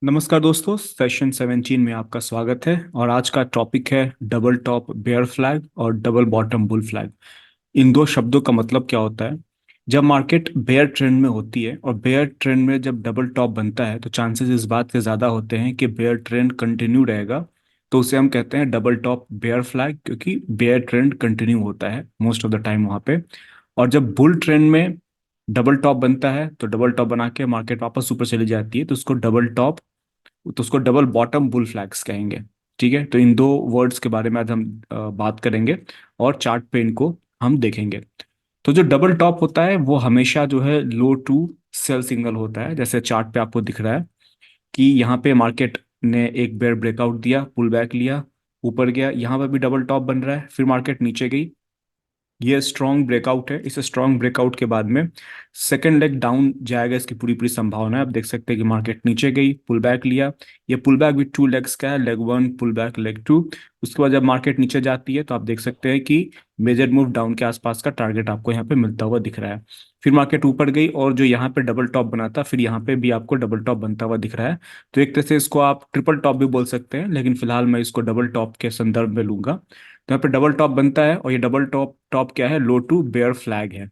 नमस्कार दोस्तों, सेशन 17 में आपका स्वागत है। और आज का टॉपिक है डबल टॉप बेयर फ्लैग और डबल बॉटम बुल फ्लैग। इन दो शब्दों का मतलब क्या होता है? जब मार्केट बेयर ट्रेंड में होती है और बेयर ट्रेंड में जब डबल टॉप बनता है तो चांसेस इस बात के ज़्यादा होते हैं कि बेयर ट्रेंड कंटिन्यू रहेगा। तो उसे हम कहते हैं डबल टॉप बेयर फ्लैग, क्योंकि बेयर ट्रेंड कंटिन्यू होता है मोस्ट ऑफ द टाइम वहाँ पे। और जब बुल ट्रेंड में डबल टॉप बनता है तो डबल टॉप बना के मार्केट वापस ऊपर चली जाती है, तो उसको डबल बॉटम बुल फ्लैग्स कहेंगे। ठीक है, तो इन दो वर्ड्स के बारे में आज हम बात करेंगे और चार्ट पे इनको हम देखेंगे। तो जो डबल टॉप होता है वो हमेशा जो है लो टू सेल सिग्नल होता है। जैसे चार्ट पे आपको दिख रहा है कि यहाँ पे मार्केट ने एक बेयर ब्रेकआउट दिया, पुल बैक लिया, ऊपर गया, यहाँ पर भी डबल टॉप बन रहा है, फिर मार्केट नीचे गई। ये स्ट्रॉन्ग ब्रेकआउट है। इस स्ट्रॉन्ग ब्रेकआउट के बाद में सेकंड लेग डाउन जाएगा, इसकी पूरी पूरी संभावना है। आप देख सकते हैं कि मार्केट नीचे गई, पुल बैक लिया। ये पुल बैक भी टू लेग्स का है, leg one pull back, leg two. उसके बाद जब मार्केट नीचे जाती है तो आप देख सकते हैं कि मेजर मूव डाउन के आसपास का टारगेट आपको यहाँ पे मिलता हुआ दिख रहा है। फिर मार्केट ऊपर गई और जो यहाँ पे डबल टॉप बना था, फिर यहाँ पे भी आपको डबल टॉप बनता हुआ दिख रहा है। तो एक तरह से इसको आप ट्रिपल टॉप भी बोल सकते हैं, लेकिन फिलहाल मैं इसको डबल टॉप के संदर्भ में लूंगा। तो यहाँ पे डबल टॉप बनता है और ये डबल टॉप टॉप क्या है? लो टू बेयर फ्लैग है।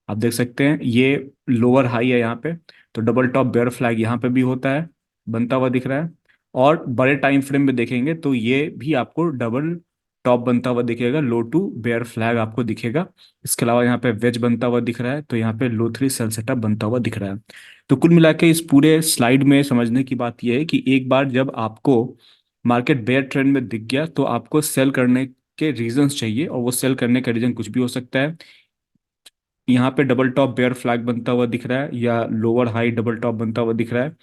आप देख सकते हैं ये लोअर हाई है यहाँ पे। तो डबल टॉप बेयर फ्लैग यहाँ पे भी होता है, बनता हुआ दिख रहा है। और बड़े टाइम फ्रेम में देखेंगे तो ये भी आपको डबल टॉप बनता हुआ दिखेगा, लो टू बेयर फ्लैग आपको दिखेगा। इसके अलावा यहाँ पे वेज बनता हुआ दिख रहा है, तो यहाँ पे लो थ्री सेल सेटअप बनता हुआ दिख रहा है। तो कुल मिला के इस पूरे स्लाइड में समझने की बात यह है कि एक बार जब आपको मार्केट बेयर ट्रेंड में दिख गया तो आपको सेल करने के रीजंस चाहिए, और वो सेल करने का रीजन कुछ भी हो सकता है। यहाँ पे डबल टॉप बेयर फ्लैग बनता हुआ दिख रहा है या लोअर हाई डबल टॉप बनता हुआ दिख रहा है।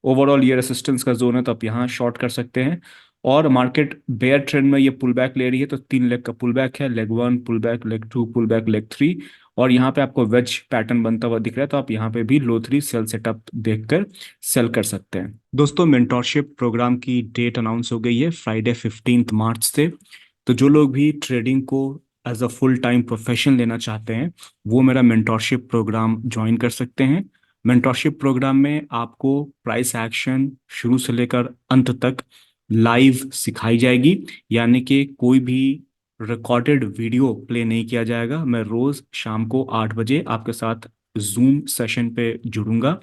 ओवरऑल ये रेसिस्टेंस का जोन है, तो आप यहाँ शॉर्ट कर सकते हैं। और मार्केट बेयर ट्रेंड में ये पुल बैक ले रही है, तो तीन लेग का पुल बैक है, leg one pull back, leg two pull back, leg three. और यहाँ पे आपको वेज पैटर्न बनता हुआ दिख रहा है, तो आप यहाँ पे भी लो थ्री सेल सेटअप देखकर सेल कर सकते हैं। दोस्तों, मेंटोरशिप प्रोग्राम की डेट अनाउंस हो गई है फ्राइडे 15 मार्च से। तो जो लोग भी ट्रेडिंग को as a full time profession लेना चाहते हैं वो मेरा मेंटोरशिप प्रोग्राम ज्वाइन कर सकते हैं। मेंटोरशिप प्रोग्राम में आपको प्राइस एक्शन शुरू से लेकर अंत तक लाइव सिखाई जाएगी। यानी कि कोई भी रिकॉर्डेड वीडियो प्ले नहीं किया जाएगा। मैं रोज शाम को 8 बजे आपके साथ जूम सेशन पे जुड़ूंगा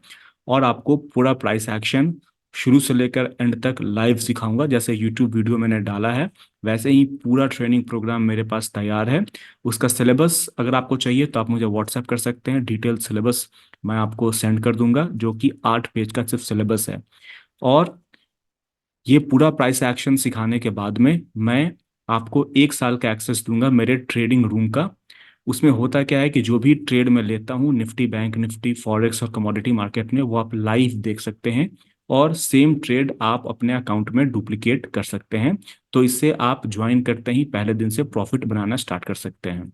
और आपको पूरा प्राइस एक्शन शुरू से लेकर एंड तक लाइव सिखाऊंगा। जैसे यूट्यूब वीडियो मैंने डाला है वैसे ही पूरा ट्रेनिंग प्रोग्राम मेरे पास तैयार है। उसका सिलेबस अगर आपको चाहिए तो आप मुझे व्हाट्सएप कर सकते हैं। डिटेल सिलेबस मैं आपको सेंड कर दूंगा, जो कि 8 पेज का सिर्फ सिलेबस है। और ये पूरा प्राइस एक्शन सिखाने के बाद में मैं आपको 1 साल का एक्सेस दूंगा मेरे ट्रेडिंग रूम का। उसमें होता क्या है कि जो भी ट्रेड मैं लेता हूँ निफ्टी, बैंक निफ्टी, फॉरेक्स और कमोडिटी मार्केट में, वो आप लाइव देख सकते हैं। और सेम ट्रेड आप अपने अकाउंट में डुप्लीकेट कर सकते हैं। तो इससे आप ज्वाइन करते ही पहले दिन से प्रॉफिट बनाना स्टार्ट कर सकते हैं।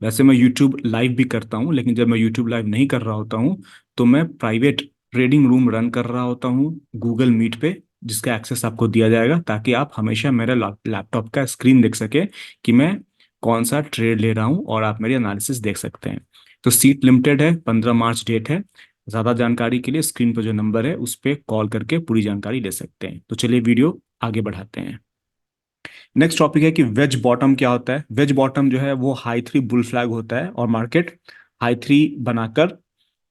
वैसे मैं यूट्यूब लाइव भी करता हूँ, लेकिन जब मैं यूट्यूब लाइव नहीं कर रहा होता हूँ तो मैं प्राइवेट ट्रेडिंग रूम रन कर रहा होता हूँ गूगल मीट पे, जिसका एक्सेस आपको दिया जाएगा ताकि आप हमेशा मेरे लैपटॉप का स्क्रीन देख सके कि मैं कौन सा ट्रेड ले रहा हूँ, और आप मेरी एनालिसिस देख सकते हैं। तो सीट लिमिटेड है, 15 मार्च डेट है। ज़्यादा जानकारी के लिए स्क्रीन पर जो नंबर है उस पर कॉल करके पूरी जानकारी ले सकते हैं। तो चलिए वीडियो आगे बढ़ाते हैं। नेक्स्ट टॉपिक है कि वेज बॉटम क्या होता है। वेज बॉटम जो है वो हाई थ्री बुल फ्लैग होता है, और मार्केट हाई थ्री बनाकर,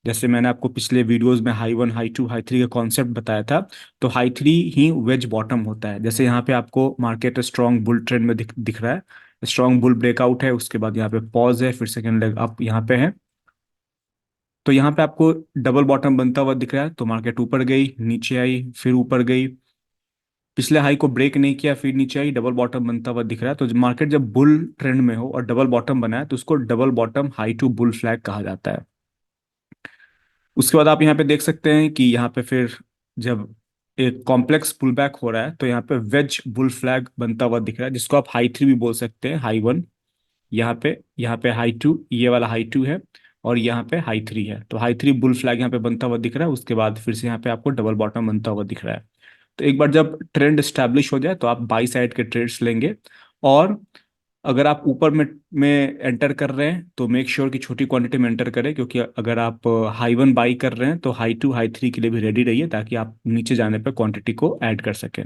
जैसे मैंने आपको पिछले वीडियोस में high one high two high three का कॉन्सेप्ट बताया था, तो हाई थ्री ही वेज बॉटम होता है। जैसे यहाँ पे आपको मार्केट स्ट्रॉन्ग बुल ट्रेंड में दिख रहा है, स्ट्रॉन्ग बुल ब्रेकआउट है, उसके बाद यहाँ पे पॉज है, फिर सेकेंड लेग अप यहाँ पे है। तो यहाँ पे आपको डबल बॉटम बनता हुआ दिख रहा है। तो मार्केट ऊपर गई, नीचे आई, फिर ऊपर गई, पिछले हाई को ब्रेक नहीं किया, फिर नीचे आई, डबल बॉटम बनता हुआ दिख रहा है। तो मार्केट जब बुल ट्रेंड में हो और डबल बॉटम बना है तो उसको double bottom high two bull flag कहा जाता है। उसके बाद आप यहाँ पे देख सकते हैं कि यहाँ पे फिर जब एक कॉम्प्लेक्स पुल बैक हो रहा है तो यहाँ पे वेज बुल फ्लैग बनता हुआ दिख रहा है, जिसको आप हाई थ्री भी बोल सकते हैं, हाई वन यहाँ पे हाई टू, ये वाला हाई टू है, और यहाँ पे हाई थ्री है। तो हाई थ्री बुल फ्लैग यहाँ पे बनता हुआ दिख रहा है। उसके बाद फिर से यहाँ पे आपको डबल बॉटम बनता हुआ दिख रहा है। तो एक बार जब ट्रेंड स्टैब्लिश हो जाए तो आप बाई साइड के ट्रेड्स लेंगे। और अगर आप ऊपर में एंटर कर रहे हैं तो मेक श्योर कि छोटी क्वांटिटी में एंटर करें, क्योंकि अगर आप हाई वन बाई कर रहे हैं तो हाई टू हाई थ्री के लिए भी रेडी रहिए, ताकि आप नीचे जाने पर क्वांटिटी को ऐड कर सकें।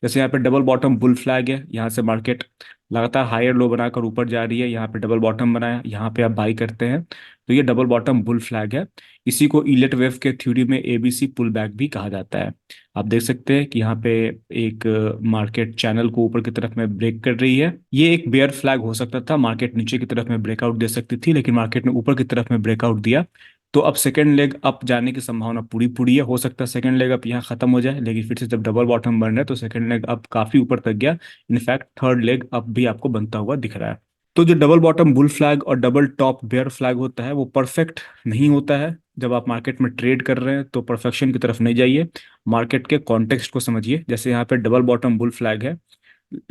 जैसे यहाँ पे डबल बॉटम बुल फ्लैग है, यहाँ से मार्केट लगातार हायर लो बनाकर ऊपर जा रही है, यहाँ पे डबल बॉटम बनाया, यहाँ पे आप बाई करते हैं, तो ये डबल बॉटम बुल फ्लैग है। इसी को इलेट वेव के थ्योरी में एबीसी पुल बैक भी कहा जाता है। आप देख सकते हैं कि यहाँ पे एक मार्केट चैनल को ऊपर की तरफ में ब्रेक कर रही है। ये एक बेयर फ्लैग हो सकता था, मार्केट नीचे की तरफ में ब्रेकआउट दे सकती थी, लेकिन मार्केट ने ऊपर की तरफ में ब्रेकआउट दिया, तो अब सेकंड लेग अप जाने की संभावना पूरी पूरी है। हो सकता है सेकंड लेग अप यहाँ खत्म हो जाए, लेकिन फिर से जब डबल बॉटम बन रहा है तो सेकंड लेग अप काफी ऊपर तक गया। इनफैक्ट थर्ड लेग अप भी आपको बनता हुआ दिख रहा है। तो जो डबल बॉटम बुल फ्लैग और डबल टॉप बेयर फ्लैग होता है वो परफेक्ट नहीं होता है। जब आप मार्केट में ट्रेड कर रहे हैं तो परफेक्शन की तरफ नहीं जाइए, मार्केट के कॉन्टेक्स्ट को समझिए। जैसे यहाँ पे डबल बॉटम बुल फ्लैग है,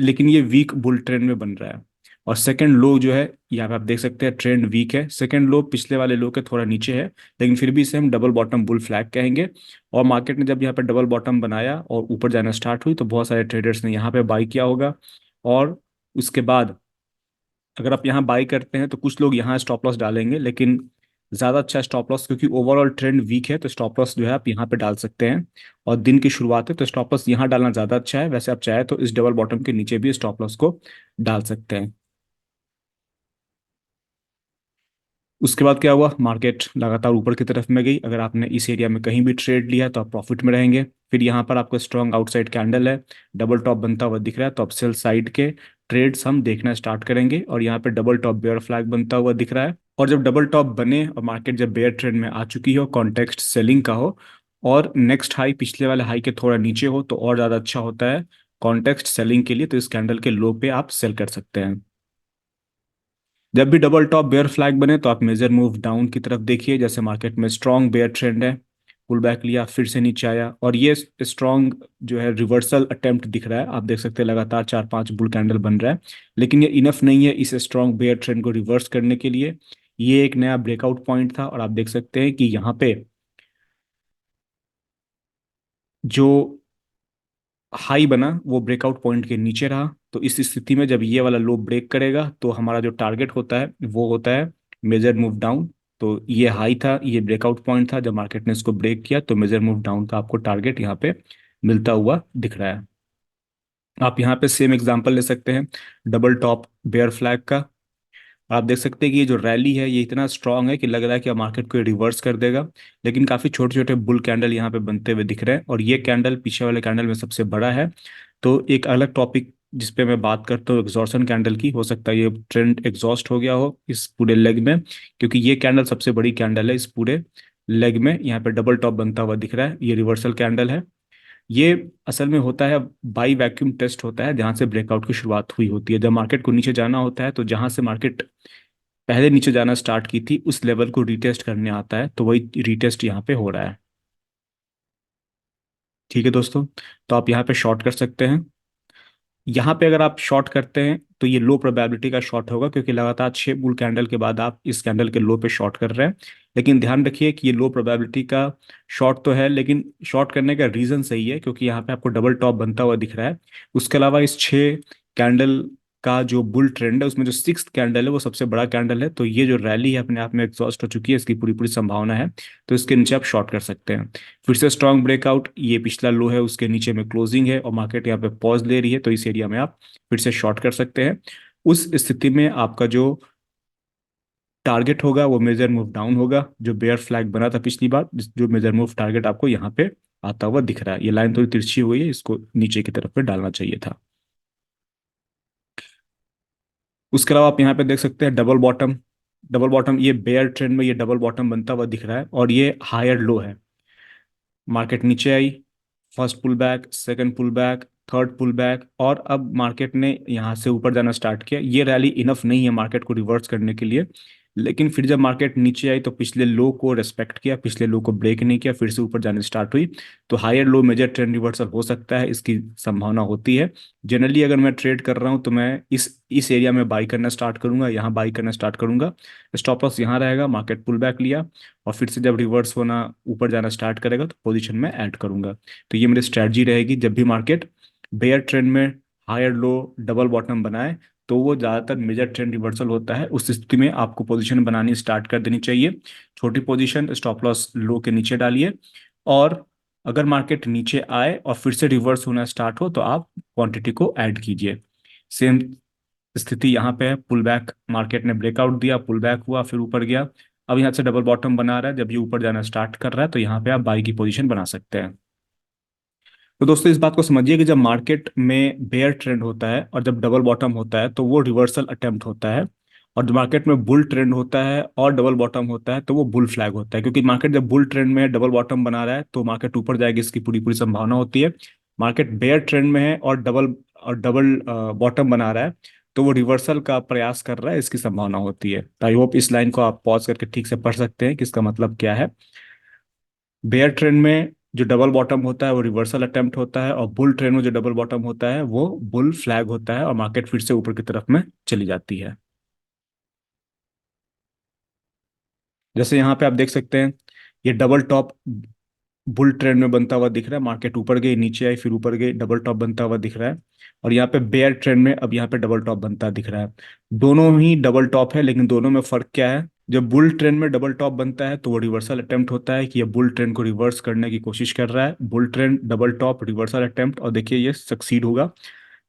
लेकिन ये वीक बुल ट्रेंड में बन रहा है, और सेकंड लो जो है यहाँ पे आप देख सकते हैं ट्रेंड वीक है, सेकंड लो पिछले वाले लो के थोड़ा नीचे है, लेकिन फिर भी इसे हम डबल बॉटम बुल फ्लैग कहेंगे। और मार्केट ने जब यहाँ पे डबल बॉटम बनाया और ऊपर जाना स्टार्ट हुई तो बहुत सारे ट्रेडर्स ने यहाँ पे बाई किया होगा। और उसके बाद अगर आप यहाँ बाई करते हैं तो कुछ लोग यहाँ स्टॉप लॉस डालेंगे, लेकिन ज़्यादा अच्छा स्टॉप लॉस, क्योंकि ओवरऑल ट्रेंड वीक है, तो स्टॉप लॉस जो है आप यहाँ पे डाल सकते हैं। और दिन की शुरुआत है तो स्टॉप लॉस यहाँ डालना ज़्यादा अच्छा है। वैसे आप चाहे तो इस डबल बॉटम के नीचे भी स्टॉप लॉस को डाल सकते हैं। उसके बाद क्या हुआ, मार्केट लगातार ऊपर की तरफ में गई। अगर आपने इस एरिया में कहीं भी ट्रेड लिया तो आप प्रॉफिट में रहेंगे। फिर यहाँ पर आपको स्ट्रॉन्ग आउटसाइड कैंडल है, डबल टॉप बनता हुआ दिख रहा है, तो अब सेल साइड के ट्रेड्स हम देखना स्टार्ट करेंगे। और यहाँ पे डबल टॉप बेयर फ्लैग बनता हुआ दिख रहा है। और जब डबल टॉप बने और मार्केट जब बेयर ट्रेंड में आ चुकी हो, कॉन्टेक्स्ट सेलिंग का हो, और नेक्स्ट हाई पिछले वाले हाई के थोड़ा नीचे हो, तो और ज़्यादा अच्छा होता है कॉन्टेक्स्ट सेलिंग के लिए। तो इस कैंडल के लो पे आप सेल कर सकते हैं। जब भी डबल टॉप बेयर फ्लैग बने तो आप मेजर मूव डाउन की तरफ देखिए। जैसे मार्केट में स्ट्रॉन्ग बेयर ट्रेंड है, पुल बैक लिया, फिर से नीचे आया, और ये स्ट्रॉन्ग जो है रिवर्सल अटेम्प्ट दिख रहा है। आप देख सकते हैं लगातार चार पांच बुल कैंडल बन रहा है, लेकिन ये इनफ नहीं है इस स्ट्रॉन्ग बेयर ट्रेंड को रिवर्स करने के लिए। ये एक नया ब्रेकआउट पॉइंट था, और आप देख सकते हैं कि यहाँ पे जो हाई बना वो ब्रेकआउट पॉइंट के नीचे रहा। तो इस स्थिति में जब ये वाला लो ब्रेक करेगा तो हमारा जो टारगेट होता है वो होता है मेजर मूव डाउन। तो ये हाई था, ये ब्रेकआउट पॉइंट था, जब मार्केट ने इसको ब्रेक किया तो मेजर मूव डाउन का आपको टारगेट यहाँ पे मिलता हुआ दिख रहा है। आप यहाँ पे सेम एग्जांपल ले सकते हैं डबल टॉप बेयर फ्लैग का। आप देख सकते हैं कि ये जो रैली है ये इतना स्ट्रांग है कि लग रहा है कि अब मार्केट को रिवर्स कर देगा, लेकिन काफी छोटे छोटे बुल कैंडल यहाँ पे बनते हुए दिख रहे हैं, और ये कैंडल पीछे वाले कैंडल में सबसे बड़ा है। तो एक अलग टॉपिक जिसपे मैं बात करता हूँ एग्जॉर्शन कैंडल की, हो सकता है ये ट्रेंड एग्जॉस्ट हो गया हो इस पूरे लेग में, क्योंकि ये कैंडल सबसे बड़ी कैंडल है इस पूरे लेग में। यहाँ पे डबल टॉप बनता हुआ दिख रहा है, ये रिवर्सल कैंडल है। ये असल में होता है बाई वैक्यूम टेस्ट होता है, जहां से ब्रेकआउट की शुरुआत हुई होती है। जब मार्केट को नीचे जाना होता है तो जहां से मार्केट पहले नीचे जाना स्टार्ट की थी उस लेवल को रीटेस्ट करने आता है, तो वही रीटेस्ट यहाँ पे हो रहा है। ठीक है दोस्तों, तो आप यहाँ पे शॉर्ट कर सकते हैं। यहाँ पे अगर आप शॉर्ट करते हैं तो ये लो प्रोबेबिलिटी का शॉर्ट होगा, क्योंकि लगातार 6 बुल कैंडल के बाद आप इस कैंडल के लो पे शॉर्ट कर रहे हैं। लेकिन ध्यान रखिए कि ये लो प्रोबेबिलिटी का शॉर्ट तो है, लेकिन शॉर्ट करने का रीजन सही है, क्योंकि यहाँ पे आपको डबल टॉप बनता हुआ दिख रहा है। उसके अलावा इस 6 कैंडल का जो बुल ट्रेंड है उसमें जो सिक्स कैंडल है वो सबसे बड़ा कैंडल है, तो ये जो रैली है अपने आप में एग्जॉस्ट हो चुकी है, इसकी पूरी पूरी संभावना है। तो इसके नीचे आप शॉर्ट कर सकते हैं। फिर से स्ट्रांग ब्रेकआउट, ये पिछला लो है उसके नीचे में क्लोजिंग है, और मार्केट यहाँ पे पॉज ले रही है, तो इस एरिया में आप फिर से शॉर्ट कर सकते हैं। उस स्थिति में आपका जो टारगेट होगा वो मेजर मूव डाउन होगा, जो बेयर फ्लैग बना था पिछली बार, जो मेजर मूव टारगेट आपको यहाँ पे आता हुआ दिख रहा है। ये लाइन थोड़ी तिरछी हुई है, इसको नीचे की तरफ पे डालना चाहिए था। उसके अलावा आप यहाँ पे देख सकते हैं डबल बॉटम। डबल बॉटम ये बेयर ट्रेंड में ये डबल बॉटम बनता हुआ दिख रहा है, और ये हायर लो है। मार्केट नीचे आई, first pull back, second pull back, third pull back, और अब मार्केट ने यहाँ से ऊपर जाना स्टार्ट किया। ये रैली इनफ नहीं है मार्केट को रिवर्स करने के लिए, लेकिन फिर जब मार्केट नीचे आई तो पिछले लो को रेस्पेक्ट किया, पिछले लो को ब्रेक नहीं किया, फिर से ऊपर जाने स्टार्ट हुई। तो higher low major trend reversal हो सकता है, इसकी संभावना होती है। जनरली अगर मैं ट्रेड कर रहा हूँ तो मैं इस एरिया में बाई करना स्टार्ट करूंगा, यहाँ बाई करना स्टार्ट करूंगा। स्टॉप लॉस यहाँ रहेगा, मार्केट पुल बैक लिया, और फिर से जब रिवर्स होना ऊपर जाना स्टार्ट करेगा तो पोजीशन में ऐड करूंगा। तो ये मेरी स्ट्रैटेजी रहेगी, जब भी मार्केट बेयर ट्रेंड में हायर लो डबल बॉटम बनाए तो वो ज़्यादातर मेजर ट्रेंड रिवर्सल होता है। उस स्थिति में आपको पोजीशन बनानी स्टार्ट कर देनी चाहिए। छोटी पोजीशन स्टॉप लॉस लो के नीचे डालिए, और अगर मार्केट नीचे आए और फिर से रिवर्स होना स्टार्ट हो तो आप क्वांटिटी को ऐड कीजिए। सेम स्थिति यहाँ पे है, पुल बैक, मार्केट ने ब्रेकआउट दिया, पुल बैक हुआ, फिर ऊपर गया, अब यहाँ से डबल बॉटम बना रहा है। जब ये ऊपर जाना स्टार्ट कर रहा है तो यहाँ पे आप बाई की पोजीशन बना सकते हैं। तो दोस्तों इस बात को समझिए कि जब मार्केट में बेयर ट्रेंड होता है और जब डबल बॉटम होता है तो वो रिवर्सल अटेम्प्ट होता है, और जब मार्केट में बुल ट्रेंड होता है और डबल बॉटम होता है तो वो बुल फ्लैग होता है। क्योंकि मार्केट जब बुल ट्रेंड में है, डबल बॉटम बना रहा है, तो मार्केट ऊपर जाएगी, इसकी पूरी पूरी संभावना होती है। मार्केट बेयर ट्रेंड में है और डबल बॉटम बना रहा है, तो वो रिवर्सल का प्रयास कर रहा है, इसकी संभावना होती है। तो आई होप इस लाइन को आप पॉज करके ठीक से पढ़ सकते हैं कि इसका मतलब क्या है। बेयर ट्रेंड में जो डबल बॉटम होता है वो रिवर्सल अटेम्प्ट होता है, और बुल ट्रेंड में जो डबल बॉटम होता है वो बुल फ्लैग होता है, और मार्केट फिर से ऊपर की तरफ में चली जाती है। जैसे यहाँ पे आप देख सकते हैं, ये डबल टॉप बुल ट्रेंड में बनता हुआ दिख रहा है, मार्केट ऊपर गई, नीचे आई, फिर ऊपर गई, डबल टॉप बनता हुआ दिख रहा है। और यहाँ पे बेयर ट्रेंड में अब यहाँ पे डबल टॉप बनता दिख रहा है। दोनों ही डबल टॉप है, लेकिन दोनों में फर्क क्या है? जब बुल ट्रेंड में डबल टॉप बनता है तो वो रिवर्सल अटेम्प्ट होता है कि ये बुल ट्रेंड को रिवर्स करने की कोशिश कर रहा है। Bull trend, double top, reversal attempt, और देखिए ये सक्सीड होगा,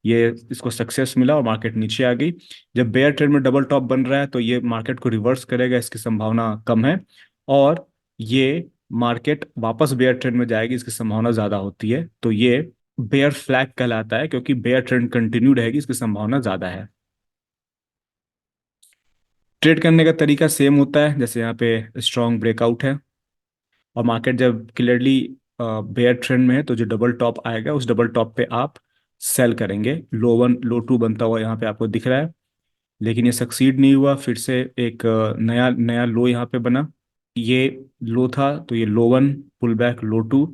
ये इसको सक्सेस मिला और मार्केट नीचे आ गई। जब बेयर ट्रेंड में डबल टॉप बन रहा है तो ये मार्केट को रिवर्स करेगा, इसकी संभावना कम है, और ये मार्केट वापस बेयर ट्रेंड में जाएगी, इसकी संभावना ज्यादा होती है। तो ये बेयर फ्लैग कहलाता है, क्योंकि बेयर ट्रेंड कंटिन्यू रहेगी, इसकी संभावना ज्यादा है। ट्रेड करने का तरीका सेम होता है, जैसे यहाँ पे स्ट्रॉन्ग ब्रेकआउट है और मार्केट जब क्लियरली बेयर ट्रेंड में है तो जो डबल टॉप आएगा उस डबल टॉप पे आप सेल करेंगे। लो वन लो टू बनता हुआ यहाँ पे आपको दिख रहा है, लेकिन ये सक्सीड नहीं हुआ। फिर से एक नया नया लो यहाँ पे बना, ये लो था तो ये low one, pull back, low two,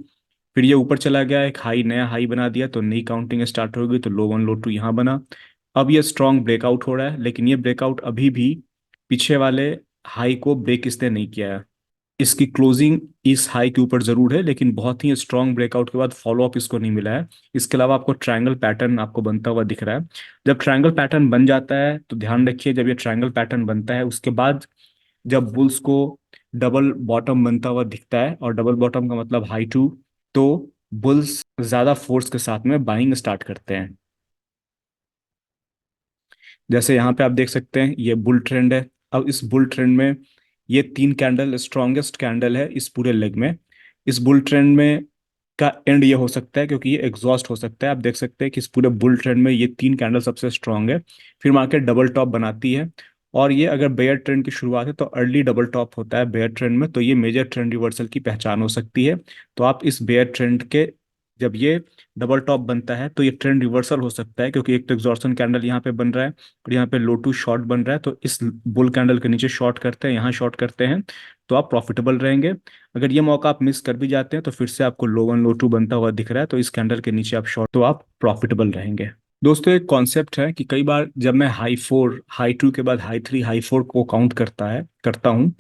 फिर ये ऊपर चला गया, एक हाई, नया हाई बना दिया, तो नई काउंटिंग स्टार्ट हो गई, तो लो वन लो टू यहाँ बना। अब ये स्ट्रॉन्ग ब्रेकआउट हो रहा है, लेकिन ये ब्रेकआउट अभी भी पीछे वाले हाई को ब्रेक इसने नहीं किया है। इसकी क्लोजिंग इस हाई के ऊपर जरूर है, लेकिन बहुत ही स्ट्रॉन्ग ब्रेकआउट के बाद फॉलो अप इसको नहीं मिला है। इसके अलावा आपको ट्रायंगल पैटर्न आपको बनता हुआ दिख रहा है। जब ट्रायंगल पैटर्न बन जाता है तो ध्यान रखिए, जब ये ट्रायंगल पैटर्न बनता है उसके बाद जब बुल्स को डबल बॉटम बनता हुआ दिखता है, और डबल बॉटम का मतलब हाई टू, तो बुल्स ज्यादा फोर्स के साथ में बाइंग स्टार्ट करते हैं। जैसे यहाँ पे आप देख सकते हैं ये बुल ट्रेंड है। अब इस बुल ट्रेंड में ये तीन कैंडल स्ट्रॉन्गेस्ट कैंडल है इस पूरे लेग में। इस बुल ट्रेंड में का एंड ये हो सकता है, क्योंकि ये एग्जॉस्ट हो सकता है। आप देख सकते हैं कि इस पूरे बुल ट्रेंड में ये तीन कैंडल सबसे स्ट्रांग है। फिर मार्केट डबल टॉप बनाती है, और ये अगर बेयर ट्रेंड की शुरुआत है तो अर्ली डबल टॉप होता है बेयर ट्रेंड में, तो ये मेजर ट्रेंड रिवर्सल की पहचान हो सकती है। तो आप इस बेयर ट्रेंड के जब ये डबल टॉप बनता है तो ये ट्रेंड रिवर्सल हो सकता है, क्योंकि एक तो एग्जॉर्सन कैंडल यहाँ पे बन रहा है और यहाँ पे लो टू शॉर्ट बन रहा है, तो इस बुल कैंडल के नीचे शॉर्ट करते हैं, यहाँ शॉर्ट करते हैं, तो आप प्रॉफिटेबल रहेंगे। अगर ये मौका आप मिस कर भी जाते हैं तो फिर से आपको लो वन लो टू बनता हुआ दिख रहा है, तो इस कैंडल के नीचे आप शॉर्ट, तो आप प्रॉफिटेबल रहेंगे। दोस्तों एक कॉन्सेप्ट है कि कई बार जब मैं हाई फोर, हाई टू के बाद हाई थ्री, हाई फोर को काउंट करता हूँ,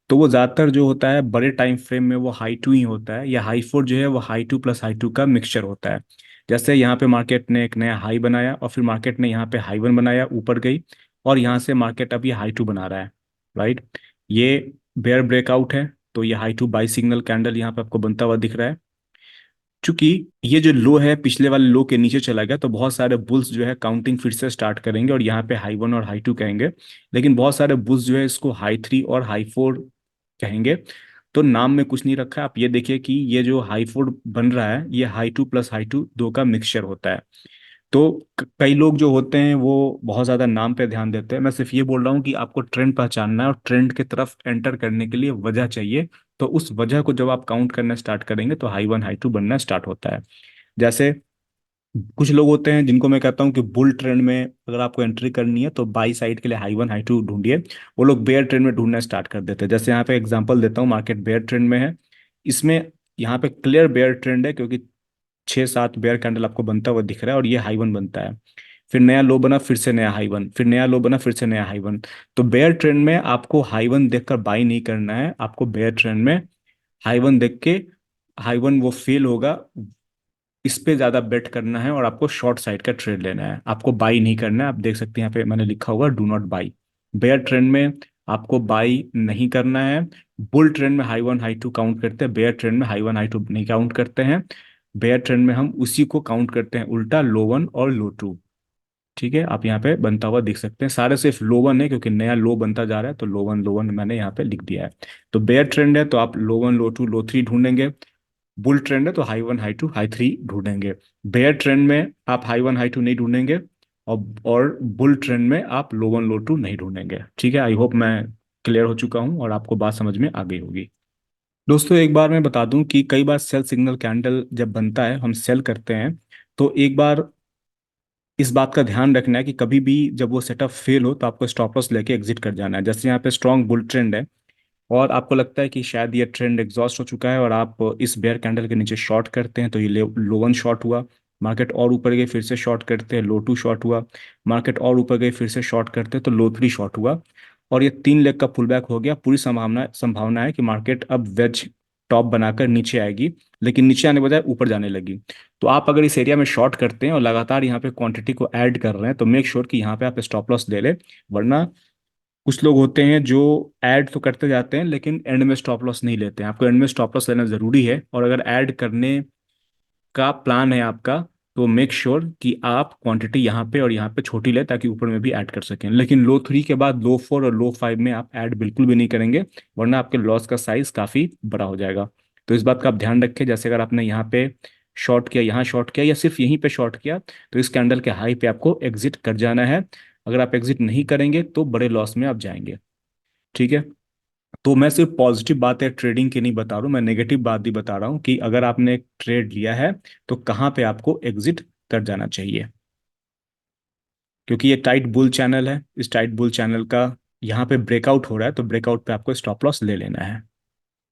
तो वो ज़्यादातर जो होता है बड़े टाइम फ्रेम में वो हाई टू ही होता है, या हाई फोर जो है वो high two plus high two का मिक्सचर होता है। जैसे यहाँ पे मार्केट ने एक नया हाई बनाया और फिर मार्केट ने यहाँ पे हाई वन बनाया, ऊपर गई, और यहाँ से मार्केट अभी हाई टू बना रहा है, राइट। ये बेयर ब्रेकआउट है, तो ये high two by signal candle यहाँ पे आपको बनता हुआ दिख रहा है। चूंकि ये जो लो है पिछले वाले लो के नीचे चला गया, तो बहुत सारे बुल्स जो है काउंटिंग फिर से स्टार्ट करेंगे और यहाँ पे हाई वन और हाई टू कहेंगे, लेकिन बहुत सारे बुल्स जो है इसको हाई थ्री और हाई फोर कहेंगे। तो नाम में कुछ नहीं रखा है, आप ये देखिए कि ये जो हाई फोर बन रहा है ये high two plus high two दो का मिक्सचर होता है। तो कई लोग जो होते हैं वो बहुत ज्यादा नाम पे ध्यान देते हैं, मैं सिर्फ ये बोल रहा हूँ कि आपको ट्रेंड पहचानना है और ट्रेंड की तरफ एंटर करने के लिए वजह चाहिए। तो उस वजह को जब आप काउंट करना स्टार्ट करेंगे तो हाई वन हाई टू बनना स्टार्ट होता है। जैसे कुछ लोग होते हैं जिनको मैं कहता हूँ कि बुल ट्रेंड में अगर आपको एंट्री करनी है तो बाई साइड के लिए हाई वन हाई टू ढूंढिए, वो लोग बेयर ट्रेंड में ढूंढना स्टार्ट कर देते हैं। जैसे यहाँ पे एग्जांपल देता हूँ, मार्केट बेयर ट्रेंड में है, इसमें यहाँ पे क्लियर बेयर ट्रेंड है, क्योंकि छः सात बेयर कैंडल आपको बनता हुआ दिख रहा है और ये हाई वन बनता है, फिर नया लो बना, फिर से नया हाई वन, फिर नया लो बना, फिर से नया हाई वन। तो बेयर ट्रेंड में आपको हाई वन देखकर बाई नहीं करना है, आपको बेयर ट्रेंड में हाई वन देख के, हाई वन वो फेल होगा, इस पे ज्यादा बेट करना है और आपको शॉर्ट साइड का ट्रेड लेना है, आपको बाई नहीं करना है। आप देख सकते हैं यहाँ पे मैंने लिखा हुआ do not buy. Bear trend में आपको बाई नहीं करना है। बुल ट्रेंड में high one high two count करते हैं, बेयर ट्रेंड में हाई वन हाई टू नहीं काउंट करते हैं। बेयर ट्रेंड में हम उसी को काउंट करते हैं उल्टा, लो वन और लो टू। ठीक है, आप यहाँ पे बनता हुआ देख सकते हैं, सारे सिर्फ लो वन है क्योंकि नया लो बनता जा रहा है, तो लो वन मैंने यहाँ पे लिख दिया है। तो बेयर ट्रेंड है तो आप low one low two low three ढूंढेंगे। बुल ट्रेंड है तो high one high two high three ढूंढेंगे। बेयर ट्रेंड में आप हाई वन हाई टू नहीं ढूंढेंगे, और बुल ट्रेंड में आप लो वन लो टू नहीं ढूंढेंगे। ठीक है, आई होप मैं क्लियर हो चुका हूँ और आपको बात समझ में आ गई होगी। दोस्तों एक बार मैं बता दूं कि कई बार सेल सिग्नल कैंडल जब बनता है, हम सेल करते हैं, तो एक बार इस बात का ध्यान रखना है कि कभी भी जब वो सेटअप फेल हो तो आपको स्टॉप लॉस लेके एग्जिट कर जाना है। जैसे यहाँ पे स्ट्रॉन्ग बुल ट्रेंड है और आपको लगता है कि शायद ये ट्रेंड एग्जॉस्ट हो चुका है और आप इस बेयर कैंडल के नीचे शॉर्ट करते हैं, तो ये लो वन शॉर्ट हुआ। मार्केट और ऊपर गई फिर से शॉर्ट करते हैं, लो टू शॉर्ट हुआ। मार्केट और ऊपर गई फिर से शॉर्ट करते हैं तो लो थ्री शॉर्ट हुआ। और ये 3 लेग का पुल बैक हो गया। पूरी संभावना संभावना है कि मार्केट अब वेज टॉप बनाकर नीचे आएगी, लेकिन नीचे आने बजाय ऊपर जाने लगी। तो आप अगर इस एरिया में शॉर्ट करते हैं और लगातार यहाँ पे क्वांटिटी को ऐड कर रहे हैं तो मेक श्योर कि यहाँ पे आप स्टॉप लॉस ले लें। वरना कुछ लोग होते हैं जो ऐड तो करते जाते हैं लेकिन एंड में स्टॉप लॉस नहीं लेते हैं। आपको एंड में स्टॉप लॉस लेना जरूरी है, और अगर ऐड करने का प्लान है आपका तो मेक श्योर कि आप क्वांटिटी यहाँ पे और यहाँ पे छोटी ले ताकि ऊपर में भी ऐड कर सकें। लेकिन लो थ्री के बाद लो फोर और लो फाइव में आप ऐड बिल्कुल भी नहीं करेंगे, वरना आपके लॉस का साइज काफ़ी बड़ा हो जाएगा। तो इस बात का आप ध्यान रखें। जैसे अगर आपने यहाँ पे शॉर्ट किया, यहाँ शॉर्ट किया, या सिर्फ यहीं पे शॉर्ट किया, तो इस कैंडल के हाई पे आपको एग्जिट कर जाना है। अगर आप एग्जिट नहीं करेंगे तो बड़े लॉस में आप जाएंगे। ठीक है, तो मैं सिर्फ पॉजिटिव बात है ट्रेडिंग की नहीं बता रहा हूँ, मैं नेगेटिव बात भी बता रहा हूँ कि अगर आपने एक ट्रेड लिया है तो कहाँ पे आपको एग्जिट कर जाना चाहिए। क्योंकि ये टाइट बुल चैनल है, इस टाइट बुल चैनल का यहाँ पे ब्रेकआउट हो रहा है तो ब्रेकआउट पे आपको स्टॉप लॉस ले लेना है।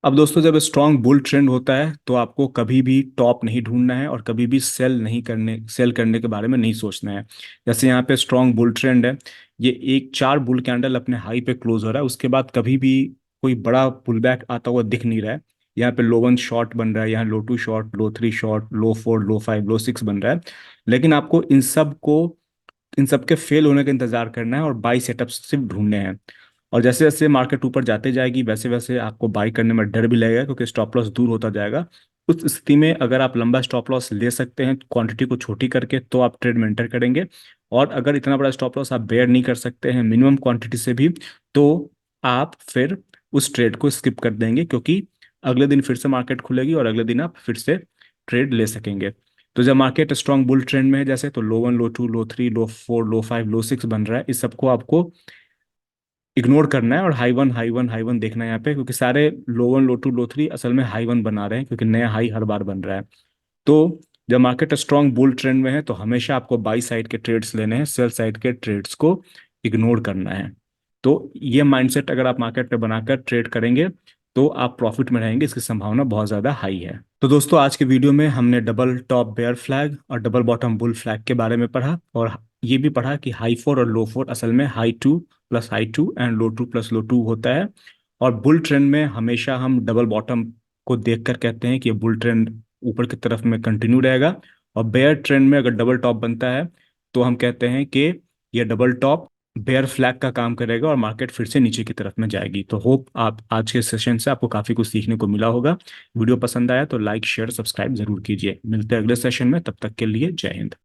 अब दोस्तों जब स्ट्रांग बुल ट्रेंड होता है तो आपको कभी भी टॉप नहीं ढूंढना है और कभी भी सेल करने के बारे में नहीं सोचना है। जैसे यहाँ पे स्ट्रांग बुल ट्रेंड है, ये एक चार बुल कैंडल अपने हाई पे क्लोज हो रहा है, उसके बाद कभी भी कोई बड़ा पुल बैक आता हुआ दिख नहीं रहा है। यहाँ पे लो वन शॉर्ट बन रहा है, यहाँ low two short, low three short, low four, low five, low six बन रहा है। लेकिन आपको इन सब के फेल होने का इंतजार करना है और बाई सेटअप सिर्फ ढूंढने हैं। और जैसे जैसे मार्केट ऊपर जाते जाएगी वैसे वैसे आपको बाई करने में डर भी लगेगा क्योंकि स्टॉप लॉस दूर होता जाएगा। उस स्थिति में अगर आप लंबा स्टॉप लॉस ले सकते हैं क्वांटिटी को छोटी करके तो आप ट्रेड में एंटर करेंगे। और अगर इतना बड़ा स्टॉप लॉस आप बेयर नहीं कर सकते हैं मिनिमम क्वांटिटी से भी, तो आप फिर उस ट्रेड को स्किप कर देंगे, क्योंकि अगले दिन फिर से मार्केट खुलेगी और अगले दिन आप फिर से ट्रेड ले सकेंगे। तो जब मार्केट स्ट्रॉन्ग बुल ट्रेंड में है, जैसे तो low one low two low three low four low five low six बन रहा है, इस सबको आपको इग्नोर करना है और high one high one high one देखना है यहाँ पे, क्योंकि सारे low one low two low three असल में हाई वन बना रहे हैं क्योंकि नया हाई हर बार बन रहा है। तो जब मार्केट स्ट्रॉन्ग बुल ट्रेंड में है तो हमेशा आपको बाई साइड के ट्रेड्स लेने हैं, सेल साइड के ट्रेड्स को इग्नोर करना है। तो ये माइंडसेट अगर आप मार्केट में बनाकर ट्रेड करेंगे तो आप प्रॉफिट में रहेंगे, इसकी संभावना बहुत ज़्यादा हाई है। तो दोस्तों आज के वीडियो में हमने डबल टॉप बेयर फ्लैग और डबल बॉटम बुल फ्लैग के बारे में पढ़ा, और ये भी पढ़ा कि हाई फोर और लो फोर असल में high two plus high two and low two plus low two होता है। और बुल ट्रेंड में हमेशा हम डबल बॉटम को देखकर कहते हैं कि ये बुल ट्रेंड ऊपर की तरफ में कंटिन्यू रहेगा। और बेयर ट्रेंड में अगर डबल टॉप बनता है तो हम कहते हैं कि ये डबल टॉप बेयर फ्लैग का काम करेगा और मार्केट फिर से नीचे की तरफ में जाएगी। तो होप आप आज के सेशन से आपको काफ़ी कुछ सीखने को मिला होगा। वीडियो पसंद आया तो लाइक शेयर सब्सक्राइब जरूर कीजिए। मिलते हैं अगले सेशन में, तब तक के लिए जय हिंद।